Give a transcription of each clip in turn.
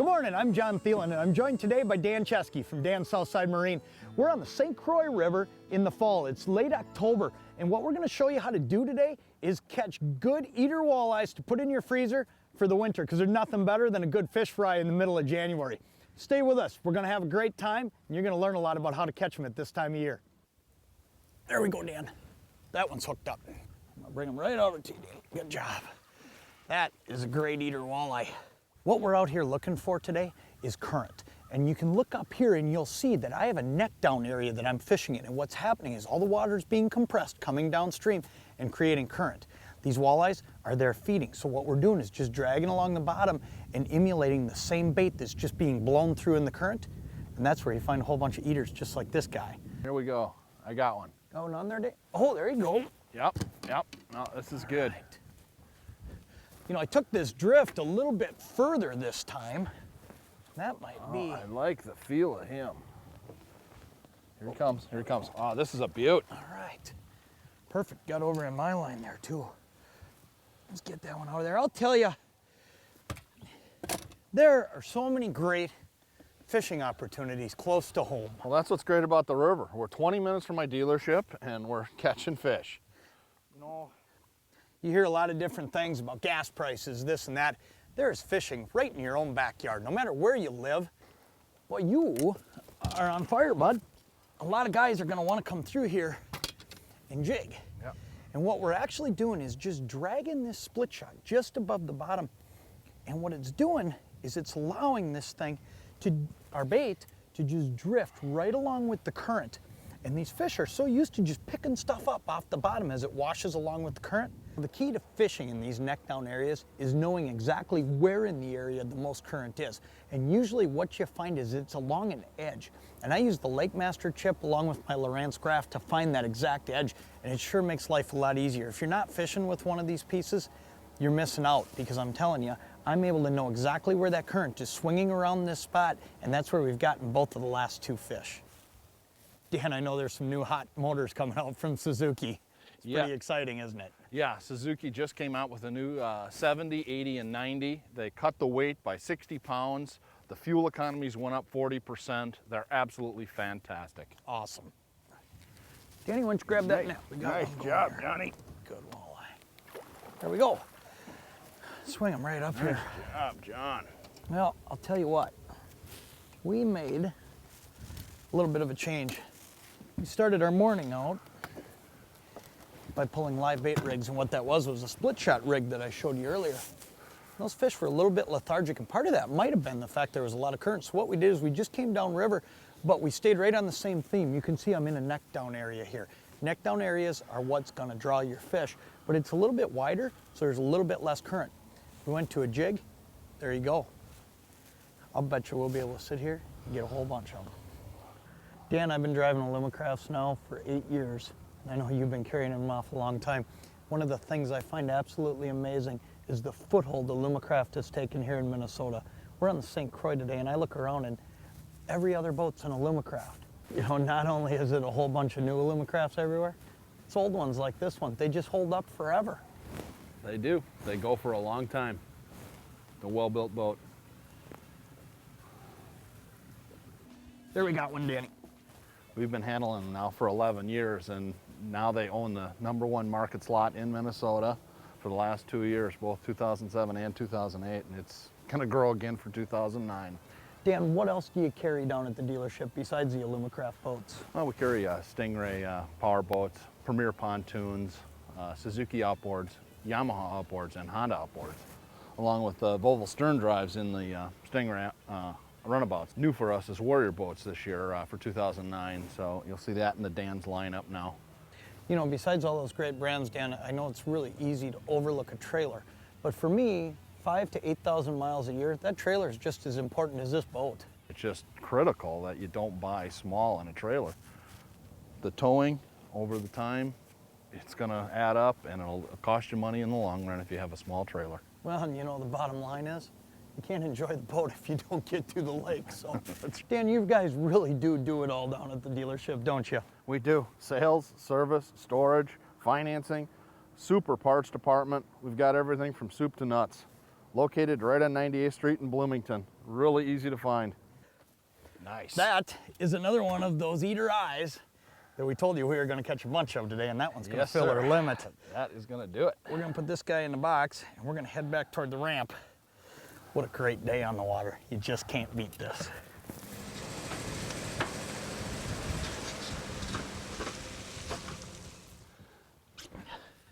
Good morning, I'm John Thelen, and I'm joined today by Dan Chesky from Dan's Southside Marine. We're on the St. Croix River in the fall. It's late October, and what we're going to show you how to do today is catch good eater walleyes to put in your freezer for the winter, because there's nothing better than a good fish fry in the middle of January. Stay with us. We're going to have a great time, and you're going to learn a lot about how to catch them at this time of year. There we go, Dan. That one's hooked up. I'm going to bring them right over to you, Dan. Good job. That is a great eater walleye. What we're out here looking for today is current. And you can look up here and you'll see that I have a neck down area that I'm fishing in. And what's happening is all the water is being compressed, coming downstream and creating current. These walleyes are there feeding. So what we're doing is just dragging along the bottom and emulating the same bait that's just being blown through in the current. And that's where you find a whole bunch of eaters just like this guy. Here we go. I got one. Going on there, Dave? Oh, there you go. Yep. No, this is good. Right. You know, I took this drift a little bit further this time. That might be. I like the feel of him. Here he comes, here he comes. Oh, this is a beaut. All right. Perfect, got over in my line there too. Let's get that one over there. I'll tell you, there are so many great fishing opportunities close to home. Well, that's what's great about the river. We're 20 minutes from my dealership and we're catching fish. You know, you hear a lot of different things about gas prices, this and that. There's fishing right in your own backyard, no matter where you live. Well, you are on fire, bud. A lot of guys are gonna wanna come through here and jig. Yep. And what we're actually doing is just dragging this split shot just above the bottom. And what it's doing is it's allowing this thing our bait to just drift right along with the current. And these fish are so used to just picking stuff up off the bottom as it washes along with the current. The key to fishing in these neck down areas is knowing exactly where in the area the most current is. And usually what you find is it's along an edge. And I use the Lake Master chip along with my Lowrance craft to find that exact edge. And it sure makes life a lot easier. If you're not fishing with one of these pieces, you're missing out, because I'm telling you, I'm able to know exactly where that current is swinging around this spot, and that's where we've gotten both of the last two fish. Dan, I know there's some new hot motors coming out from Suzuki. It's pretty exciting, isn't it? Yeah, Suzuki just came out with a new 70, 80, and 90. They cut the weight by 60 pounds. The fuel economies went up 40%. They're absolutely fantastic. Awesome. Danny, why don't you grab that now? Nice job, Johnny. Good walleye. There we go. Swing them right up here. Good job, John. Well, I'll tell you what. We made a little bit of a change. We started our morning out by pulling live bait rigs, and what that was a split shot rig that I showed you earlier. Those fish were a little bit lethargic, and part of that might have been the fact there was a lot of current. So what we did is we just came down river, but we stayed right on the same theme. You can see I'm in a neck down area here. Neck down areas are what's gonna draw your fish, but it's a little bit wider, so there's a little bit less current. We went to a jig, there you go. I'll bet you we'll be able to sit here and get a whole bunch of them. Dan, I've been driving Alumacrafts now for 8 years. I know you've been carrying them off a long time. One of the things I find absolutely amazing is the foothold Alumacraft has taken here in Minnesota. We're on the St. Croix today, and I look around and every other boat's an Alumacraft. You know, not only is it a whole bunch of new Alumacrafts everywhere, it's old ones like this one. They just hold up forever. They do. They go for a long time. The well-built boat. There we got one, Danny. We've been handling them now for 11 years, and now they own the #1 market slot in Minnesota for the last 2 years, both 2007 and 2008, and it's gonna grow again for 2009. Dan, what else do you carry down at the dealership besides the Alumacraft boats? Well, we carry Stingray power boats, Premier pontoons, Suzuki outboards, Yamaha outboards, and Honda outboards, along with Volvo stern drives in the Stingray runabouts. New for us is Warrior boats this year for 2009, so you'll see that in the Dan's lineup now. You know, besides all those great brands, Dan, I know it's really easy to overlook a trailer, but for me, 5,000 to 8,000 miles a year, that trailer is just as important as this boat. It's just critical that you don't buy small in a trailer. The towing over the time, it's gonna add up, and it'll cost you money in the long run if you have a small trailer. Well, and you know, the bottom line is, you can't enjoy the boat if you don't get to the lake. So, Dan, you guys really do it all down at the dealership, don't you? We do. Sales, service, storage, financing, super parts department. We've got everything from soup to nuts. Located right on 98th Street in Bloomington. Really easy to find. Nice. That is another one of those eater eyes that we told you we were going to catch a bunch of today, and that one's going to Yes, fill sir. our limit. That is going to do it. We're going to put this guy in the box, and we're going to head back toward the ramp. What a great day on the water. You just can't beat this.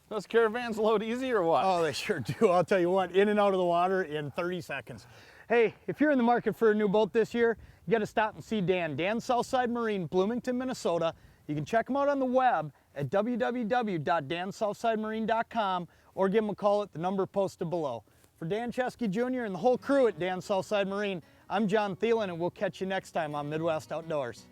Those caravans load easy or what? Oh, they sure do. I'll tell you what, in and out of the water in 30 seconds. Hey, if you're in the market for a new boat this year, you got to stop and see Dan. Dan Southside Marine, Bloomington, Minnesota. You can check him out on the web at www.dansouthsidemarine.com or give him a call at the number posted below. For Dan Chesky Jr. and the whole crew at Dan Southside Marine, I'm John Thelen, and we'll catch you next time on Midwest Outdoors.